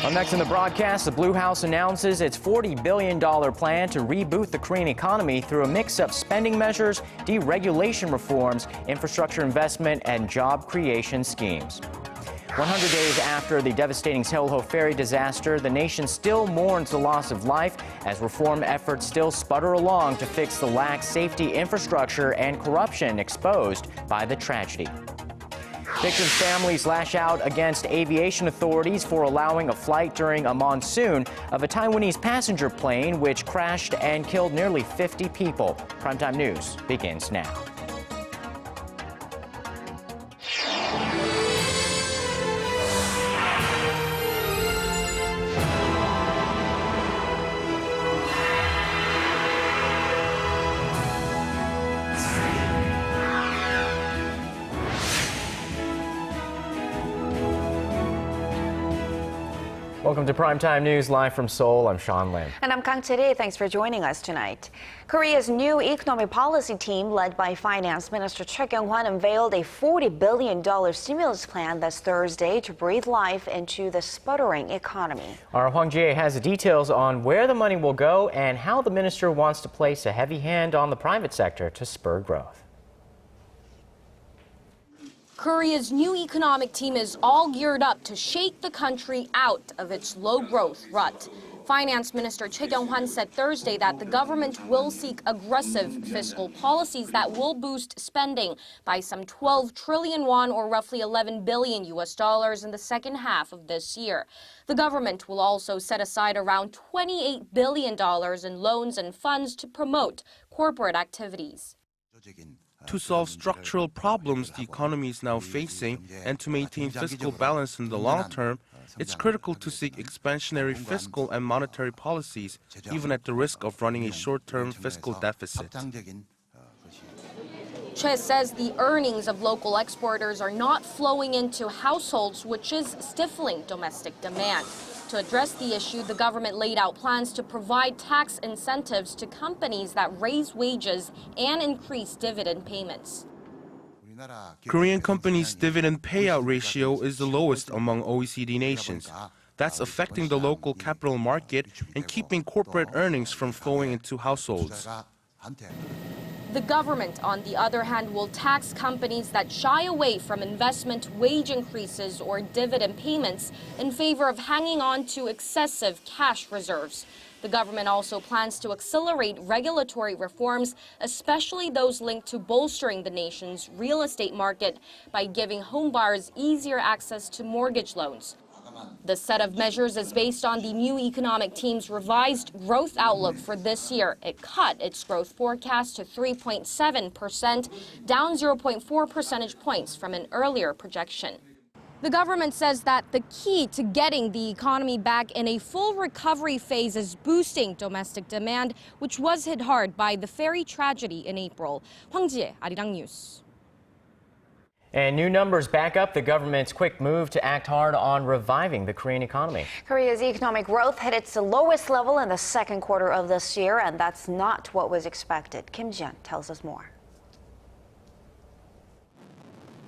Well, next in the broadcast, the Blue House announces its $40 billion plan to reboot the Korean economy through a mix of spending measures, deregulation reforms, infrastructure investment, and job creation schemes. 100 days after the devastating Sewol-ho ferry disaster, the nation still mourns the loss of life as reform efforts still sputter along to fix the lax safety infrastructure and corruption exposed by the tragedy. Victims' families lash out against aviation authorities for allowing a flight during a monsoon of a Taiwanese passenger plane which crashed and killed nearly 50 people. Primetime News begins now. Welcome to Primetime News, live from Seoul. I'm Sean Lim. And I'm Kang Tae-ri. Thanks for joining us tonight. Korea's new economic policy team, led by Finance Minister Choi Kyung-hwan, unveiled a $40 billion stimulus plan this Thursday to breathe life into the sputtering economy. Our Hwang Ji-hye has the details on where the money will go and how the minister wants to place a heavy hand on the private sector to spur growth. Korea's new economic team is all geared up to shake the country out of its low-growth rut. Finance Minister Choi Kyung-hwan said Thursday that the government will seek aggressive fiscal policies that will boost spending by some 12 trillion won, or roughly $11 billion in the second half of this year. The government will also set aside around $28 billion in loans and funds to promote corporate activities. To solve structural problems the economy is now facing and to maintain fiscal balance in the long term, it's critical to seek expansionary fiscal and monetary policies, even at the risk of running a short-term fiscal deficit. Choi says the earnings of local exporters are not flowing into households, which is stifling domestic demand. To address the issue, the government laid out plans to provide tax incentives to companies that raise wages and increase dividend payments. Korean companies' dividend payout ratio is the lowest among OECD nations. That's affecting the local capital market and keeping corporate earnings from flowing into households. The government, on the other hand, will tax companies that shy away from investment wage increases or dividend payments in favor of hanging on to excessive cash reserves. The government also plans to accelerate regulatory reforms, especially those linked to bolstering the nation's real estate market by giving homebuyers easier access to mortgage loans. The set of measures is based on the new economic team's revised growth outlook for this year. It cut its growth forecast to 3.7%, down 0.4 percentage points from an earlier projection. The government says that the key to getting the economy back in a full recovery phase is boosting domestic demand, which was hit hard by the ferry tragedy in April. Hwang Ji-hye, Arirang News. And new numbers back up the government's quick move to act hard on reviving the Korean economy. Korea's economic growth hit its lowest level in the second quarter of this year, and that's not what was expected. Kim Ji-hyun tells us more.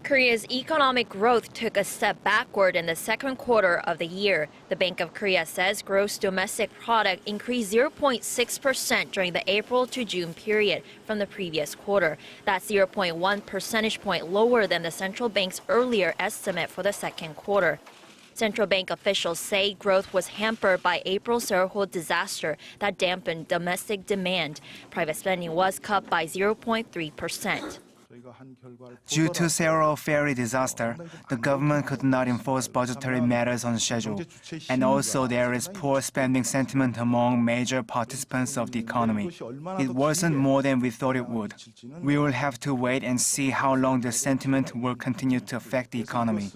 Korea's economic growth took a step backward in the second quarter of the year. The Bank of Korea says gross domestic product increased 0.6% during the April to June period from the previous quarter. That's 0.1 percentage point lower than the central bank's earlier estimate for the second quarter. Central bank officials say growth was hampered by April's Sewol-ho disaster that dampened domestic demand. Private spending was cut by 0.3%. Due to Sewol-ho ferry disaster, the government could not enforce budgetary matters on schedule, and also there is poor spending sentiment among major participants of the economy. It wasn't more than we thought it would. We will have to wait and see how long the sentiment will continue to affect the economy.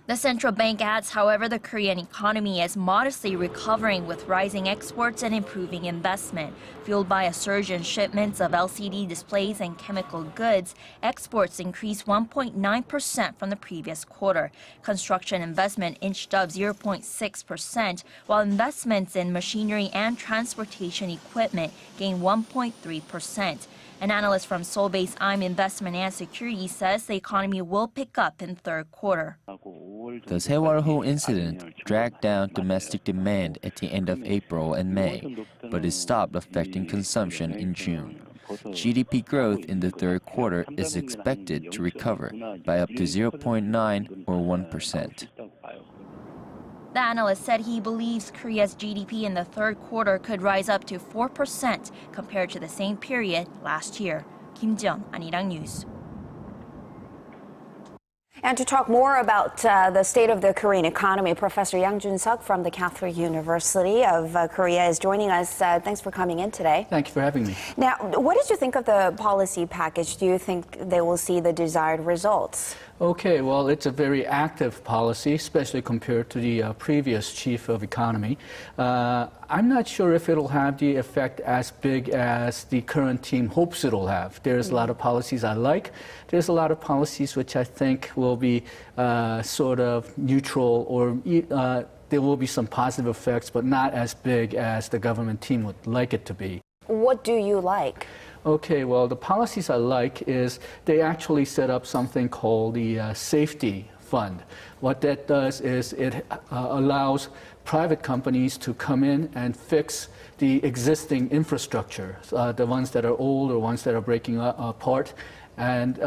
The central bank adds, however, the Korean economy is modestly recovering with rising exports and improving investment. Fueled by a surge in shipments of LCD displays and chemical goods, exports increased 1.9% from the previous quarter. Construction investment inched up 0.6%, while investments in machinery and transportation equipment gained 1.3%. An analyst from Seoul-based IM Investment and Security says the economy will pick up in third quarter. The Sewol-ho incident dragged down domestic demand at the end of April and May, but it stopped affecting consumption in June. GDP growth in the third quarter is expected to recover by up to 0.9 or 1%. The analyst said he believes Korea's GDP in the third quarter could rise up to 4% compared to the same period last year. Kim Jeon, Arirang News. And to talk more about the state of the Korean economy, Professor Young Junsuk from the Catholic University of Korea is joining us. Thanks for coming in today. Thank you for having me. Now, what did you think of the policy package? Do you think they will see the desired results? Okay, well, it's a very active policy, especially compared to the previous chief of economy. I'm not sure if it'll have the effect as big as the current team hopes it'll have. There's a lot of policies I like. There's a lot of policies which I think will be sort of neutral, or there will be some positive effects, but not as big as the government team would like it to be. What do you like? Okay, well, the policies I like is they actually set up something called the safety fund. What that does is it allows private companies to come in and fix the existing infrastructure, the ones that are old or ones that are breaking apart. And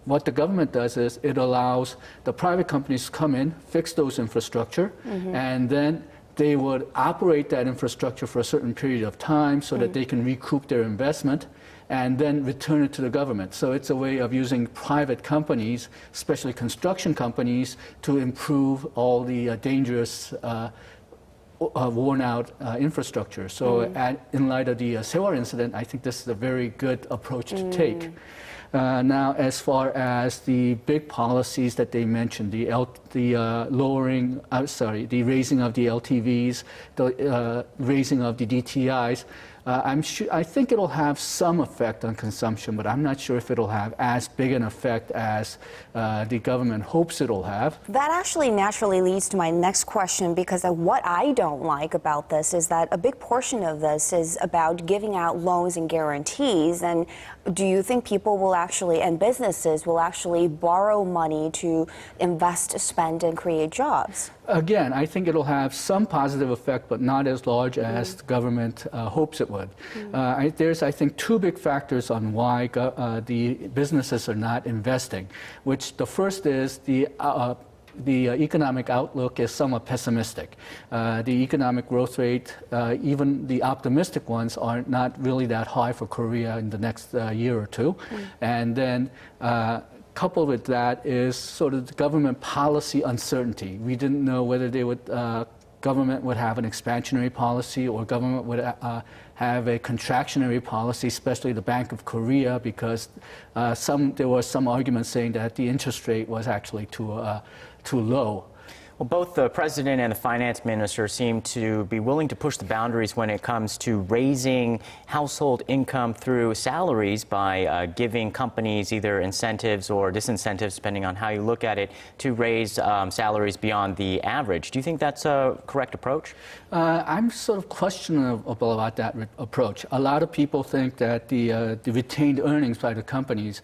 what the government does is it allows the private companies to come in, fix those infrastructure, and then they would operate that infrastructure for a certain period of time so that they can recoup their investment and then return it to the government. So it's a way of using private companies, especially construction companies, to improve all the dangerous, worn-out infrastructure. So in light of the Sewol incident, I think this is a very good approach to take. Now, as far as the big policies that they mentioned, the raising of the LTVs, the raising of the DTIs, I think it'll have some effect on consumption, but I'm not sure if it'll have as big an effect as the government hopes it'll have. That actually naturally leads to my next question, because what I don't like about this is that a big portion of this is about giving out loans and guarantees. And do you think people will actually, and businesses will actually borrow money to invest, spend, and create jobs? Again, I think it'll have some positive effect, but not as large as the government hopes it would. There's, I think, two big factors on why the businesses are not investing, which the first is the economic outlook is somewhat pessimistic. The economic growth rate, even the optimistic ones, are not really that high for Korea in the next year or two. And then coupled with that is sort of the government policy uncertainty. We didn't know whether they would, government would have an expansionary policy or government would have a contractionary policy, especially the Bank of Korea, because there was some argument saying that the interest rate was actually too low. Well, both the president and the finance minister seem to be willing to push the boundaries when it comes to raising household income through salaries by giving companies either incentives or disincentives, depending on how you look at it, to raise salaries beyond the average. Do you think that's a correct approach? I'm sort of questionable about that approach. A lot of people think that the retained earnings by the companies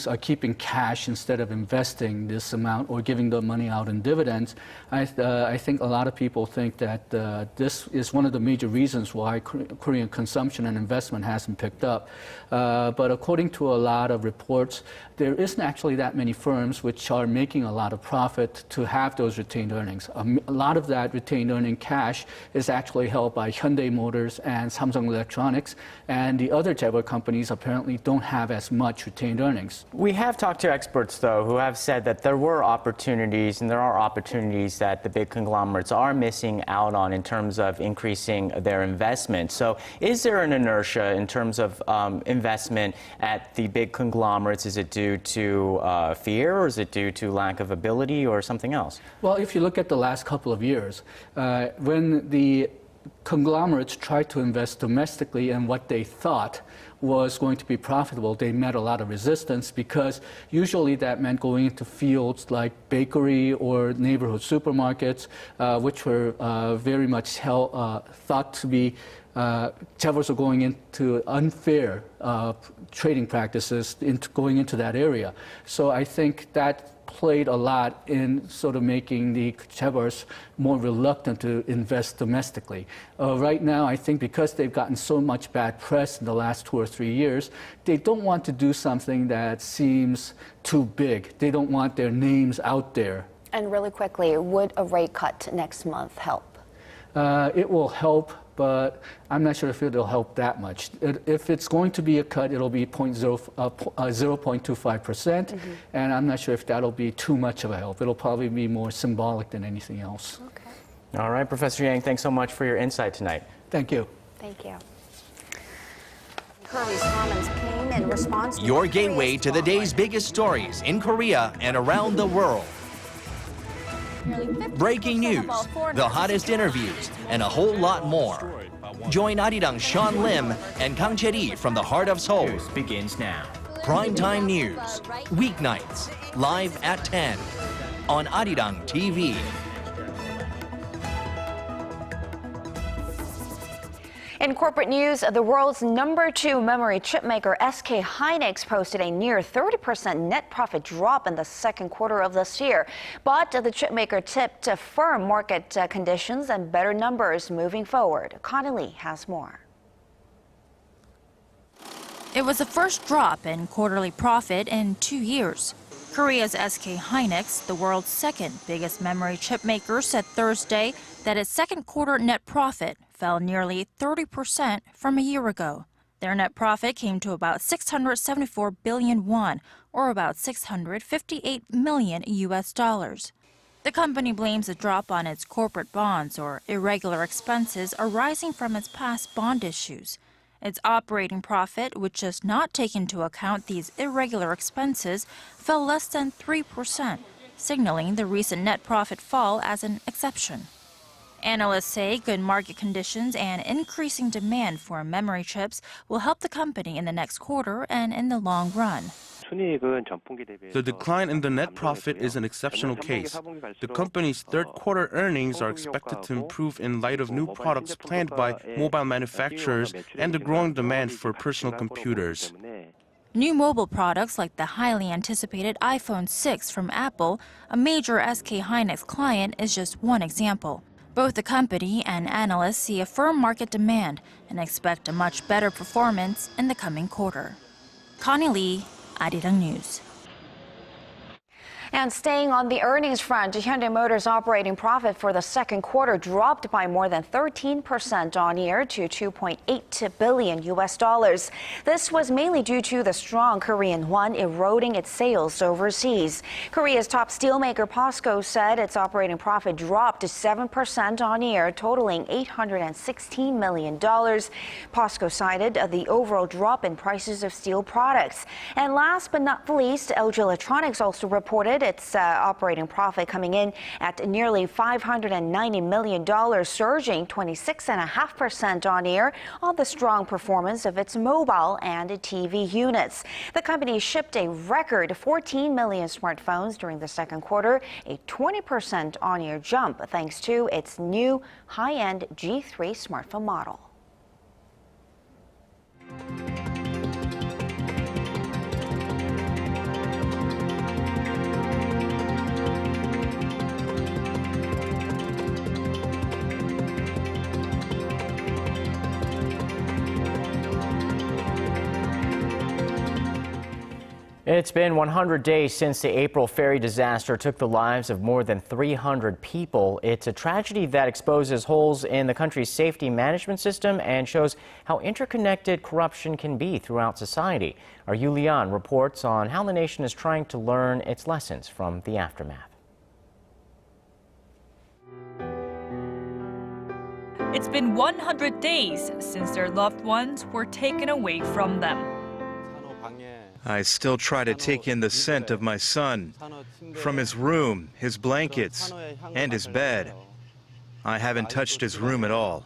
are keeping cash instead of investing this amount or giving the money out in dividends. I think a lot of people think that this is one of the major reasons why Korean consumption and investment hasn't picked up. But according to a lot of reports, there isn't actually that many firms which are making a lot of profit to have those retained earnings. A lot of that retained earning cash is actually held by Hyundai Motors and Samsung Electronics, and the other Jaeger companies apparently don't have as much retained earnings. We have talked to experts, though, who have said that there were opportunities, and there are opportunities that the big conglomerates are missing out on in terms of increasing their investment. So is there an inertia in terms of investment at the big conglomerates? Is it due to fear, or is it due to lack of ability, or something else? Well, if you look at the last couple of years, when the conglomerates tried to invest domestically in what they thought was going to be profitable, they met a lot of resistance, because usually that meant going into fields like bakery or neighborhood supermarkets, which were very much thought to be chaebols are going into unfair trading practices, going into that area. So I think that played a lot in sort of making the chaebols more reluctant to invest domestically. Right now, I think because they've gotten so much bad press in the last 2 or 3 years, they don't want to do something that seems too big. They don't want their names out there. And really quickly, would a rate cut next month help? It will help, but I'm not sure if it'll help that much. If it's going to be a cut, it'll be 0.25%, and I'm not sure if that'll be too much of a help. It'll probably be more symbolic than anything else. Okay. All right, Professor Yang, thanks so much for your insight tonight. Thank you. Thank you. Curry's comments came in response to your gateway to the day's biggest stories in Korea and around the world. Breaking news, the hottest interviews, and a whole lot more. Join Arirang Sean Lim and Kang Che-ri from the heart of Seoul. News begins now. Primetime news, weeknights, live at 10 on Arirang TV. In corporate news, the world's #2 memory chip maker SK hynix posted a near 30% net profit drop in the second quarter of this year. But the chip maker tipped firm market conditions and better numbers moving forward. Connie Lee has more. It was the first drop in quarterly profit in 2 years. Korea's SK hynix, the world's second biggest memory chip maker, said Thursday that its second quarter net profit fell nearly 30% from a year ago. Their net profit came to about 674 billion won, or about $658 million US dollars. The company blames the drop on its corporate bonds or irregular expenses arising from its past bond issues. Its operating profit, which does not take into account these irregular expenses, fell less than 3%, signaling the recent net profit fall as an exception. Analysts say good market conditions and increasing demand for memory chips will help the company in the next quarter and in the long run. The decline in the net profit is an exceptional case. The company's third quarter earnings are expected to improve in light of new products planned by mobile manufacturers and the growing demand for personal computers. New mobile products like the highly anticipated iPhone 6 from Apple, a major SK hynix client, is just one example. Both the company and analysts see a firm market demand and expect a much better performance in the coming quarter. Connie Lee, Arirang News. And staying on the earnings front, Hyundai Motors operating profit for the second quarter dropped by more than 13% on year to $2.8 billion US dollars. This was mainly due to the strong Korean won eroding its sales overseas. Korea's top steelmaker POSCO said its operating profit dropped to 7% on year, totaling $816 million. POSCO cited the overall drop in prices of steel products. And last but not least, LG Electronics also reported its operating profit coming in at nearly $590 million, surging 26.5% on year on the strong performance of its mobile and TV units. The company shipped a record 14 million smartphones during the second quarter, a 20% on-year jump thanks to its new high-end G3 smartphone model. It's been 100 days since the April ferry disaster took the lives of more than 300 people. It's a tragedy that exposes holes in the country's safety management system and shows how interconnected corruption can be throughout society. Our Yu Lian reports on how the nation is trying to learn its lessons from the aftermath. It's been 100 days since their loved ones were taken away from them. I still try to take in the scent of my son, from his room, his blankets, and his bed. I haven't touched his room at all.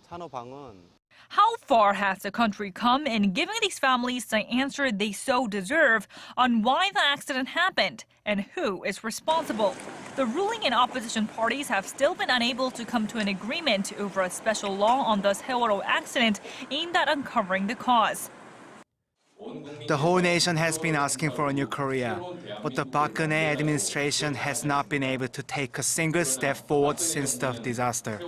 How far has the country come in giving these families the answer they so deserve on why the accident happened and who is responsible? The ruling and opposition parties have still been unable to come to an agreement over a special law on the Sewol-ho accident aimed at uncovering the cause. The whole nation has been asking for a new Korea, but the Park Geun-hye administration has not been able to take a single step forward since the disaster.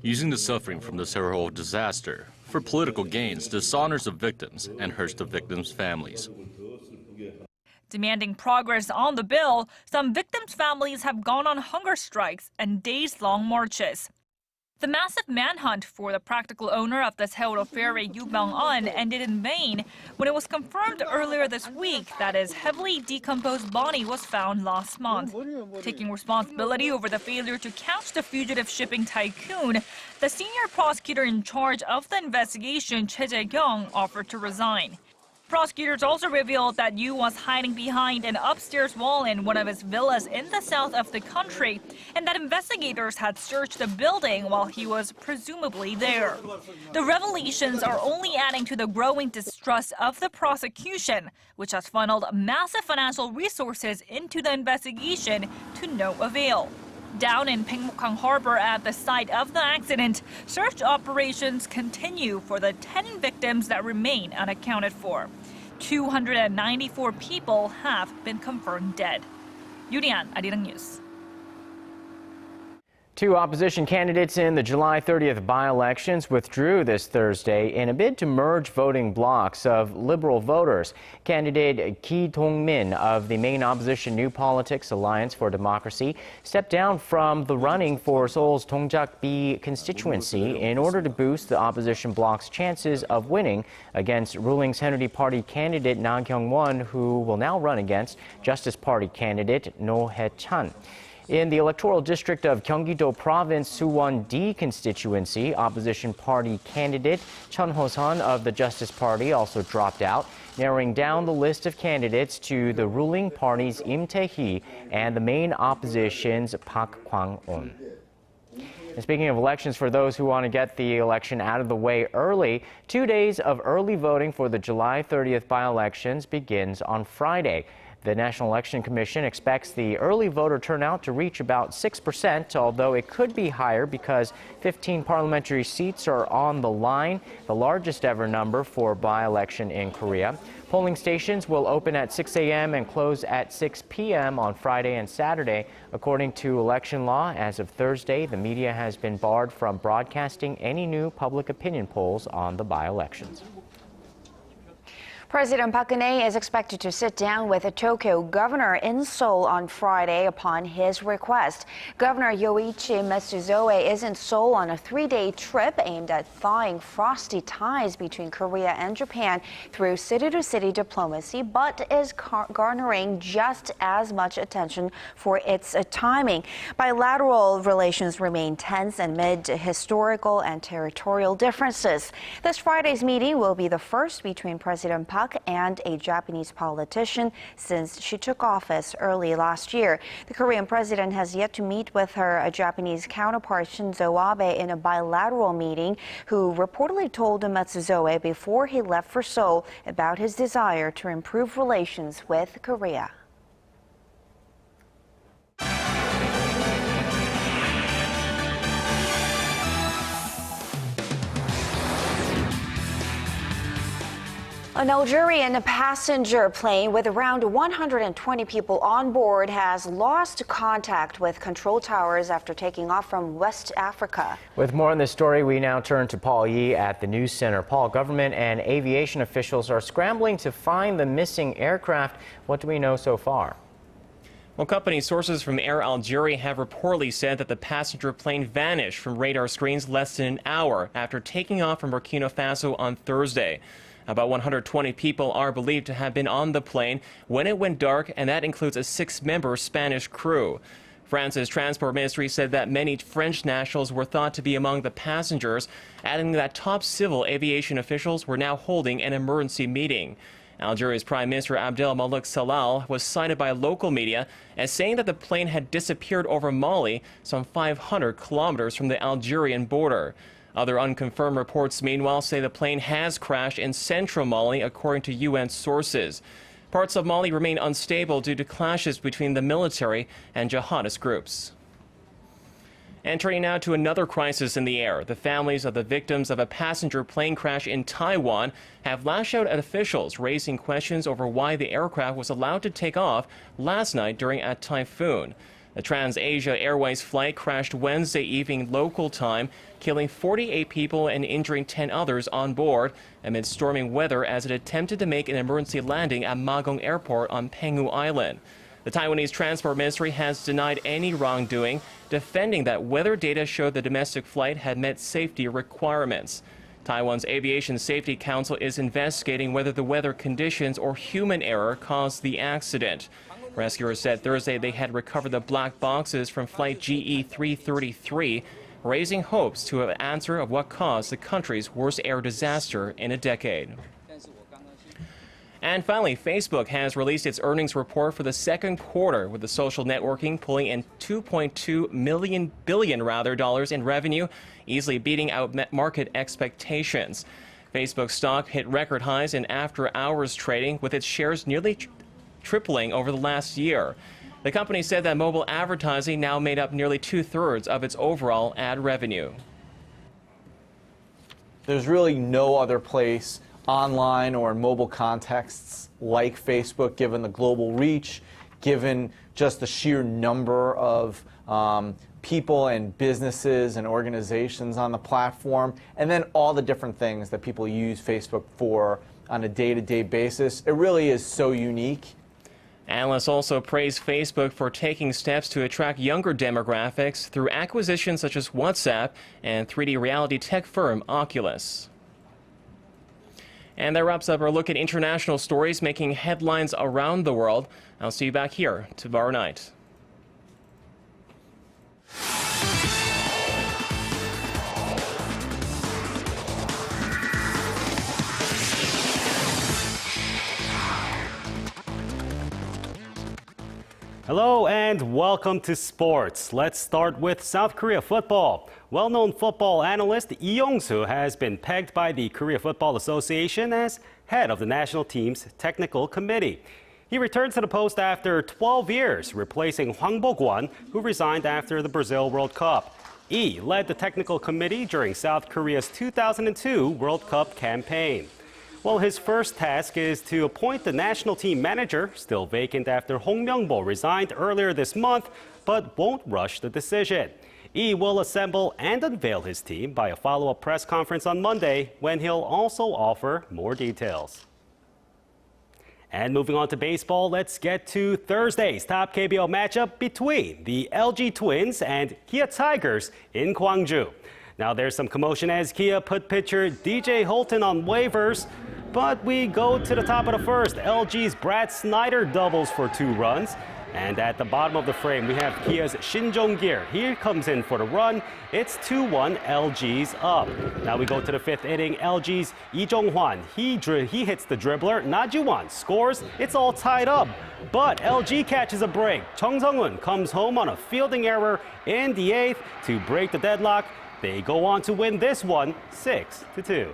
Using the suffering from the Sewol-ho disaster for political gains dishonors the victims and hurts the victims' families. Demanding progress on the bill, some victims' families have gone on hunger strikes and days-long marches. The massive manhunt for the practical owner of the Sewol-ho ferry, Yoo Byung-eun, ended in vain when it was confirmed earlier this week that his heavily decomposed body was found last month. Taking responsibility over the failure to catch the fugitive shipping tycoon, the senior prosecutor in charge of the investigation, Choi Jae-kyung, offered to resign. Prosecutors also revealed that Yoo was hiding behind an upstairs wall in one of his villas in the south of the country, and that investigators had searched the building while he was presumably there. The revelations are only adding to the growing distrust of the prosecution, which has funneled massive financial resources into the investigation to no avail. Down in Pyeongmugang Harbor at the site of the accident, search operations continue for the 10 victims that remain unaccounted for. 294 people have been confirmed dead. Yurian, Arirang News. Two opposition candidates in the July 30th by-elections withdrew this Thursday in a bid to merge voting blocks of liberal voters. Candidate Ki Dong-min of the main opposition New Politics Alliance for Democracy stepped down from the running for Seoul's Dongjak-bi constituency in order to boost the opposition bloc's chances of winning against ruling Saenuri Party candidate Na Kyung-won, who will now run against Justice Party candidate No Hae-chan. In the electoral district of Gyeonggi-do Province Suwon-D constituency, opposition party candidate Chun Ho-sun of the Justice Party also dropped out, narrowing down the list of candidates to the ruling party's Im Tae-hee and the main opposition's Park Kwang-on. And speaking of elections, for those who want to get the election out of the way early, 2 days of early voting for the July 30th by-elections begins on Friday. The National Election Commission expects the early voter turnout to reach about 6%, although it could be higher because 15 parliamentary seats are on the line, the largest ever number for by-election in Korea. Polling stations will open at 6 a.m. and close at 6 p.m. on Friday and Saturday. According to election law, as of Thursday, the media has been barred from broadcasting any new public opinion polls on the by-elections. President Park Geun-hye is expected to sit down with the Tokyo governor in Seoul on Friday upon his request. Governor Yoichi Matsuzoe is in Seoul on a 3-day trip aimed at thawing frosty ties between Korea and Japan through city-to-city diplomacy, but is garnering just as much attention for its timing. Bilateral relations remain tense amid historical and territorial differences. This Friday's meeting will be the first between President Park and a Japanese politician since she took office early last year. The Korean president has yet to meet with her Japanese counterpart Shinzo Abe in a bilateral meeting, who reportedly told Matsuzoe before he left for Seoul about his desire to improve relations with Korea. An Algerian passenger plane with around 120 people on board has lost contact with control towers after taking off from West Africa. With more on this story, we now turn to Paul Yi at the News Center. Paul, government and aviation officials are scrambling to find the missing aircraft. What do we know so far? Well, company sources from Air Algeria have reportedly said that the passenger plane vanished from radar screens less than an hour after taking off from Burkina Faso on Thursday. About 120 people are believed to have been on the plane when it went dark, and that includes a 6-member Spanish crew. France's transport ministry said that many French nationals were thought to be among the passengers, adding that top civil aviation officials were now holding an emergency meeting. Algeria's Prime Minister Abdel Malik Salal was cited by local media as saying that the plane had disappeared over Mali, some 500 kilometers from the Algerian border. Other unconfirmed reports, meanwhile, say the plane has crashed in central Mali, according to UN sources. Parts of Mali remain unstable due to clashes between the military and jihadist groups. And turning now to another crisis in the air. The families of the victims of a passenger plane crash in Taiwan have lashed out at officials, raising questions over why the aircraft was allowed to take off last night during a typhoon. The Trans-Asia Airways flight crashed Wednesday evening local time, killing 48 people and injuring 10 others on board amid storming weather as it attempted to make an emergency landing at Magong Airport on Penghu Island. The Taiwanese Transport Ministry has denied any wrongdoing, defending that weather data showed the domestic flight had met safety requirements. Taiwan's Aviation Safety Council is investigating whether the weather conditions or human error caused the accident. Rescuers said Thursday they had recovered the black boxes from flight GE 333, raising hopes to an answer of what caused the country's worst air disaster in a decade. And finally, Facebook has released its earnings report for the second quarter, with the social networking pulling in $2.2 billion in revenue, easily beating out market expectations. Facebook stock hit record highs in after-hours trading, with its shares nearly tripling over the last year. The company said that mobile advertising now made up nearly 2/3 of its overall ad revenue. There's really no other place online or in mobile contexts like Facebook, given the global reach, given just the sheer number of people and businesses and organizations on the platform, and then all the different things that people use Facebook for on a day-to-day basis. It really is so unique. Analysts also praise Facebook for taking steps to attract younger demographics through acquisitions such as WhatsApp and 3D reality tech firm Oculus. And that wraps up our look at international stories making headlines around the world. I'll see you back here tomorrow night. Hello and welcome to sports. Let's start with South Korea football. Well-known football analyst Young Junsuk has been pegged by the Korea Football Association as head of the national team's technical committee. He returned to the post after 12 years, replacing Hwang Bok-won, who resigned after the Brazil World Cup. Lee led the technical committee during South Korea's 2002 World Cup campaign. Well, his first task is to appoint the national team manager, still vacant after Hong Myung-bo resigned earlier this month, but won't rush the decision. Lee will assemble and unveil his team by a follow-up press conference on Monday, when he'll also offer more details. And moving on to baseball, let's get to Thursday's top KBO matchup between the LG Twins and Kia Tigers in Gwangju. Now there's some commotion as Kia put pitcher DJ Holton on waivers, but we go to the top of the first. LG's Brad Snyder doubles for 2 runs. And at the bottom of the frame, we have Kia's Shin Jong-gil. He comes in for the run. It's 2-1, LG's up. Now we go to the 5th inning. LG's Lee Jong-hwan. He hits the dribbler. Na Ju-won scores. It's all tied up. But LG catches a break. Chung Sung-hoon comes home on a fielding error in the 8th to break the deadlock. They go on to win this one 6-2.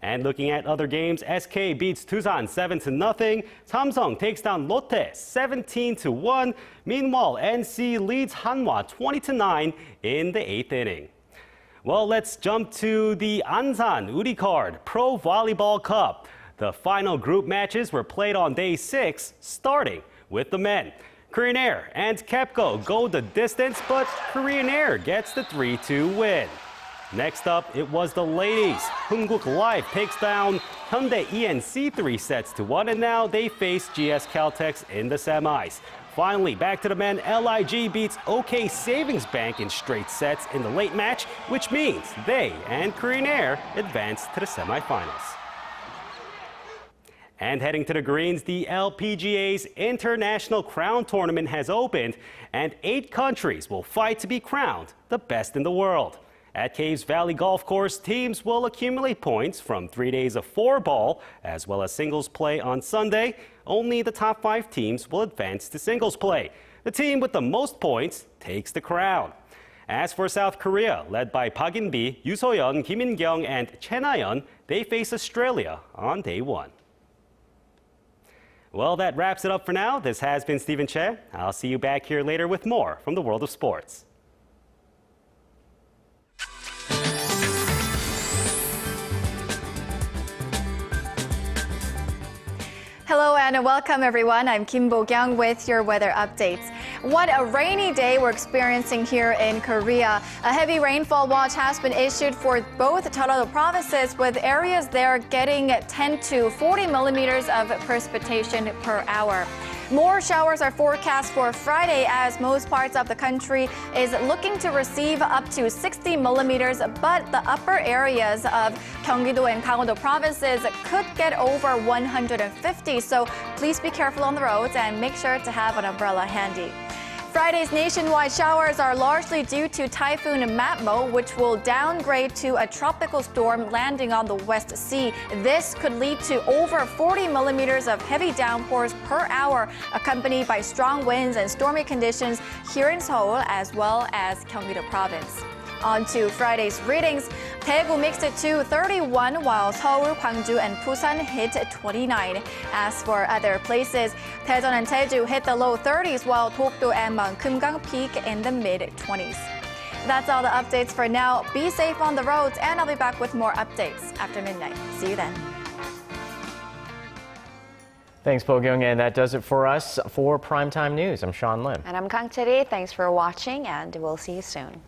And looking at other games, SK beats Tusan 7-0. Samsung takes down Lotte 17-1. Meanwhile, NC leads Hanwha 20-9 in the 8th inning. Well, let's jump to the Ansan Uricard Pro Volleyball Cup. The final group matches were played on day 6, starting with the men. Korean Air and KEPCO go the distance, but Korean Air gets the 3-2 win. Next up, it was the ladies. Hunguk Life takes down Hyundai ENC 3-1, and now they face GS Caltex in the semis. Finally, back to the men. LIG beats OK Savings Bank in straight sets in the late match, which means they and Korean Air advance to the semifinals. And heading to the greens, the LPGA's International Crown Tournament has opened, and 8 countries will fight to be crowned the best in the world. At Caves Valley Golf Course, teams will accumulate points from 3 days of 4-ball, as well as singles play on Sunday. Only the top 5 teams will advance to singles play. The team with the most points takes the crown. As for South Korea, led by Park In-bi, Yoo So-yeon, Kim In-kyung, and Chen Ha-yeon, they face Australia on day 1. Well, that wraps it up for now. This has been Stephen Che. I'll see you back here later with more from the world of sports. Hello and welcome everyone. I'm Kim Bo-kyung with your weather updates. What a rainy day we're experiencing here in Korea. A heavy rainfall watch has been issued for both Jeollado provinces, with areas there getting 10 to 40 millimeters of precipitation per hour. More showers are forecast for Friday, as most parts of the country is looking to receive up to 60 millimeters, but the upper areas of Gyeonggi-do and Gangwon-do provinces could get over 150, so please be careful on the roads and make sure to have an umbrella handy. Friday's nationwide showers are largely due to Typhoon Matmo, which will downgrade to a tropical storm landing on the West Sea. This could lead to over 40 millimeters of heavy downpours per hour, accompanied by strong winds and stormy conditions here in Seoul as well as Gyeonggi-do province. On to Friday's readings. Daegu mixed it to 31, while Seoul, Gwangju, and Busan hit 29. As for other places, Daejeon and Jeju hit the low 30s, while Dokdo and Myeongkang peak in the mid-20s. That's all the updates for now. Be safe on the roads, and I'll be back with more updates after midnight. See you then. Thanks, Bo-kyung, and that does it for us for Primetime News. I'm Sean Lim. And I'm Kang Chae-ri. Thanks for watching, and we'll see you soon.